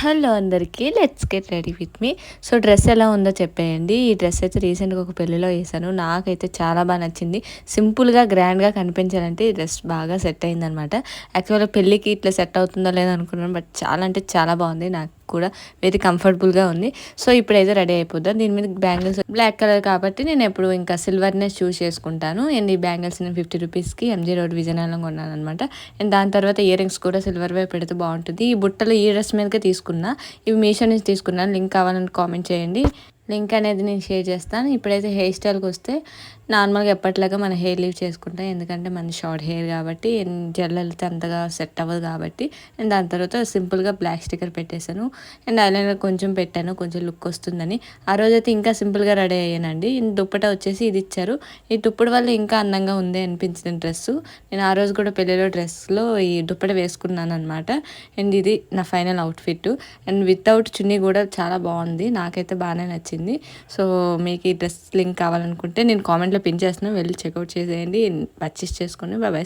Hello అందరికీ, let's get ready with me. So dress ఎలా ఉందో చెప్పేయండి. ఈ డ్రెస్ అయితే రీసెంట్గా ఒక పెళ్ళిలో వేసాను. నాకైతే చాలా బాగా నచ్చింది. సింపుల్గా గ్రాండ్గా కనిపించాలంటే ఈ డ్రెస్ బాగా సెట్ అయిందనమాట. యాక్చువల్గా పెళ్ళికి ఇట్లా సెట్ అవుతుందో లేదో అనుకున్నాను, బట్ చాలా అంటే చాలా బాగుంది. నాకు కూడా వెరీ కంఫర్టబుల్గా ఉంది. సో ఇప్పుడైతే రెడీ అయిపోద్దాం. దీని మీద బ్యాంగిల్స్ బ్లాక్ కలర్ కాబట్టి నేను ఎప్పుడు ఇంకా సిల్వర్నే చూస్ చేసుకుంటాను. అండ్ ఈ బ్యాంగిల్స్ నేను 50 రూపీస్కి ఎంజీ రోడ్ విజయనగరంలో కొన్నాను అనమాట. అండ్ దాని తర్వాత ఇయర్ రింగ్స్ కూడా సిల్వర్వే పెడితే బాగుంటుంది. ఈ బుట్టలు ఈ డ్రెస్ మీదకే తీసుకున్నా. ఇవి మీషో నుంచి తీసుకున్నాను. లింక్ కావాలని కామెంట్ చేయండి. లింక్ అనేది నేను షేర్ చేస్తాను. ఇప్పుడైతే హెయిర్ స్టైల్కి వస్తే నార్మల్గా ఎప్పటిలాగా మన హెయిర్ లీవ్ చేసుకుంటాం. ఎందుకంటే మన షార్ట్ హెయిర్ కాబట్టి జెల్ వెళ్తే అంతగా సెట్ అవ్వదు కాబట్టి. అండ్ దాని తర్వాత సింపుల్గా బ్లాక్ స్టిక్కర్ పెట్టేశాను. అండ్ ఐలైనర్ కొంచెం పెట్టాను, కొంచెం లుక్ వస్తుందని. ఆ రోజైతే ఇంకా సింపుల్గా రెడీ అయ్యానండి. దుప్పట వచ్చేసి ఇది ఇచ్చారు. ఈ దుప్పటి వల్ల ఇంకా అందంగా ఉంది అనిపించిన డ్రెస్సు. నేను ఆ రోజు కూడా పెళ్ళిలో డ్రెస్లో ఈ దుప్పట వేసుకున్నాను అనమాట. అండ్ ఇది నా ఫైనల్ అవుట్ఫిట్. అండ్ వితౌట్ చున్నీ కూడా చాలా బాగుంది. నాకైతే బాగానే నచ్చింది. సో మీకు ఈ డ్రెస్ లింక్ కావాలనుకుంటే నేను కామెంట్లో పిన్ చేస్తున్నాను, వెళ్ళి చెక్అవుట్ చేసేయండి, పర్చేస్ చేసుకోండి. బాయ్.